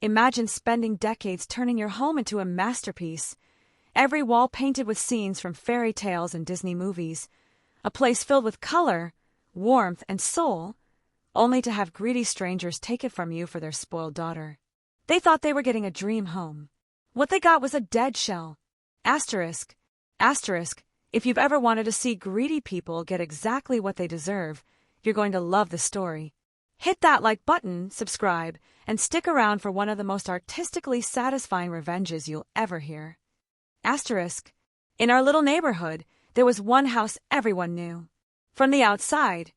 Imagine spending decades turning your home into a masterpiece. Every wall painted with scenes from fairy tales and Disney movies. A place filled with color, warmth, and soul, only to have greedy strangers take it from you for their spoiled daughter. They thought they were getting a dream home. What they got was a dead shell. Asterisk. Asterisk. If you've ever wanted to see greedy people get exactly what they deserve, you're going to love the story. Hit that like button, subscribe, and stick around for one of the most artistically satisfying revenges you'll ever hear. Asterisk. In our little neighborhood, there was one house everyone knew. From the outside,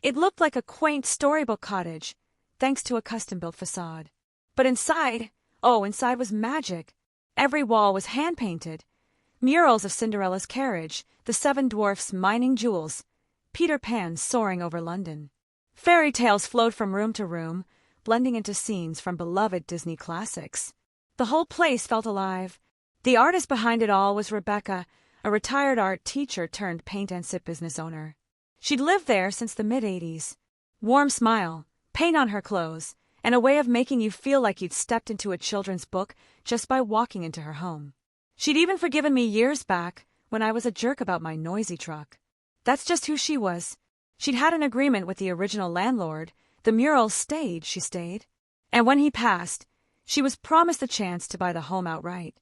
it looked like a quaint storybook cottage, thanks to a custom-built facade. But inside was magic. Every wall was hand-painted. Murals of Cinderella's carriage, the 7 dwarfs mining jewels, Peter Pan soaring over London. Fairy tales flowed from room to room, blending into scenes from beloved Disney classics. The whole place felt alive. The artist behind it all was Rebecca, a retired art teacher turned paint and sip business owner. She'd lived there since the mid-'80s. Warm smile, paint on her clothes, and a way of making you feel like you'd stepped into a children's book just by walking into her home. She'd even forgiven me years back when I was a jerk about my noisy truck. That's just who she was. She'd had an agreement with the original landlord. The Murals stayed, she stayed. And when he passed, she was promised the chance to buy the home outright.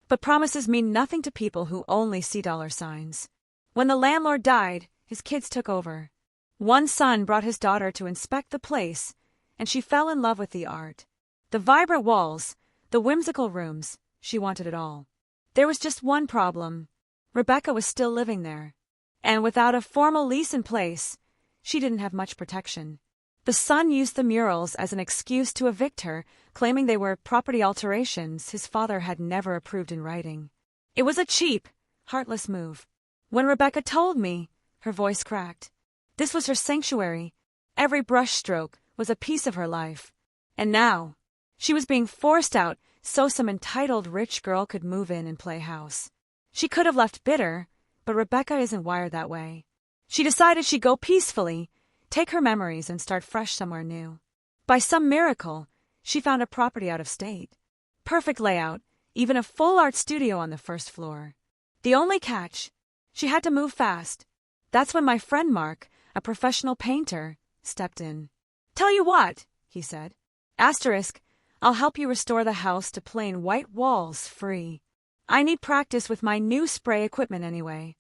But promises mean nothing to people who only see dollar signs. When the landlord died, his kids took over. One son brought his daughter to inspect the place, and she fell in love with the art. The vibrant walls, the whimsical rooms, she wanted it all. There was just one problem. Rebecca was still living there. And without a formal lease in place, she didn't have much protection. The son used the Murals as an excuse to evict her, claiming they were property alterations his father had never approved in writing. It was a cheap, heartless move. When Rebecca told me, her voice cracked. This was her sanctuary. Every brushstroke was a piece of her life. And now, she was being forced out so some entitled rich girl could move in and play house. She could have left bitter, but Rebecca isn't wired that way. She decided she'd go peacefully, take her memories and start fresh somewhere new. By some miracle, she found a property out of state. Perfect layout, even a full art studio on the first floor. The only catch, she had to move fast. That's when my friend Mark, a professional painter, stepped in. Tell you what, he said. Asterisk, I'll help you restore the house to plain white walls free. I need practice with my new spray equipment anyway.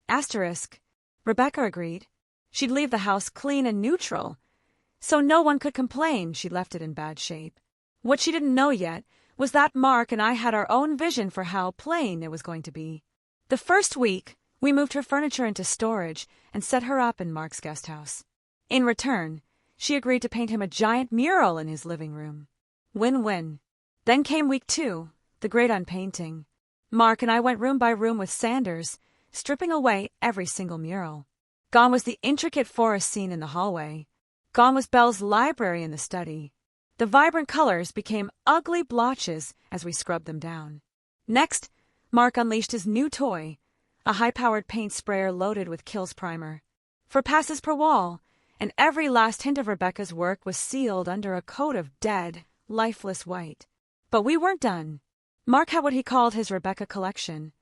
Asterisk. Rebecca agreed. She'd leave the house clean and neutral, so no one could complain she left it in bad shape. What she didn't know yet was that Mark and I had our own vision for how plain it was going to be. The first week, we moved her furniture into storage and set her up in Mark's guest house. In return, she agreed to paint him a giant mural in his living room. Win-win. Then came week 2, the great unpainting. Mark and I went room by room with sanders, stripping away every single mural. Gone was the intricate forest scene in the hallway. Gone was Belle's library in the study. The vibrant colors became ugly blotches as we scrubbed them down. Next, Mark unleashed his new toy, a high-powered paint sprayer loaded with Kills primer. For passes per wall, and every last hint of Rebecca's work was sealed under a coat of dead, lifeless white. But we weren't done. Mark had what he called his Rebecca collection,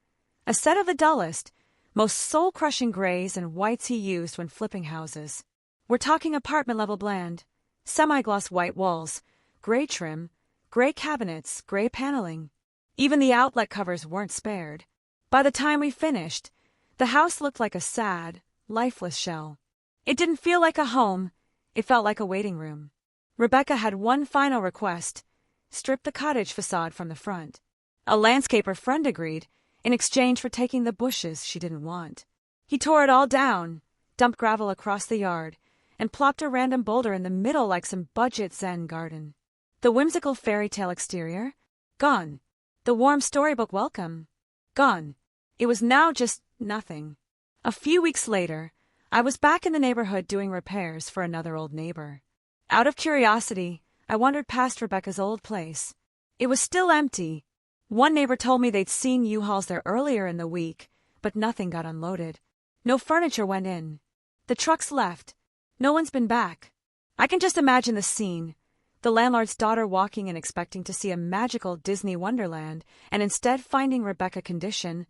a set of the dullest, most soul-crushing grays and whites he used when flipping houses. We're talking apartment-level bland, semi-gloss white walls, gray trim, gray cabinets, gray paneling. Even the outlet covers weren't spared. By the time we finished, the house looked like a sad, lifeless shell. It didn't feel like a home, it felt like a waiting room. Rebecca had one final request: strip the cottage facade from the front. A landscaper friend agreed, in exchange for taking the bushes she didn't want. He tore it all down, dumped gravel across the yard, and plopped a random boulder in the middle like some budget Zen garden. The whimsical fairy tale exterior? Gone. The warm storybook welcome? Gone. It was now just nothing. A few weeks later, I was back in the neighborhood doing repairs for another old neighbor. Out of curiosity, I wandered past Rebecca's old place. It was still empty. One neighbor told me they'd seen U-Hauls there earlier in the week, but nothing got unloaded. No furniture went in. The trucks left. No one's been back. I can just imagine the scene. The landlord's daughter walking and expecting to see a magical Disney wonderland, and instead finding Rebecca condition.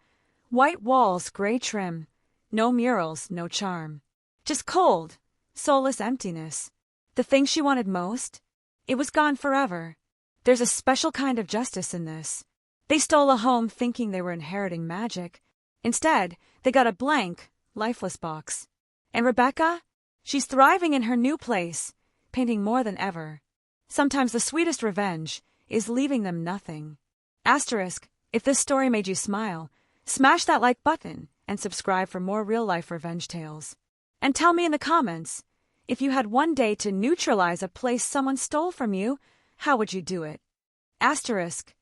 White walls, gray trim. No murals, no charm. Just cold, soulless emptiness. The thing she wanted most? It was gone forever. There's a special kind of justice in this. They stole a home thinking they were inheriting magic. Instead, they got a blank, lifeless box. And Rebecca? She's thriving in her new place, painting more than ever. Sometimes the sweetest revenge is leaving them nothing. Asterisk, if this story made you smile, smash that like button and subscribe for more real-life revenge tales. And tell me in the comments, if you had one day to neutralize a place someone stole from you, how would you do it? Asterisk,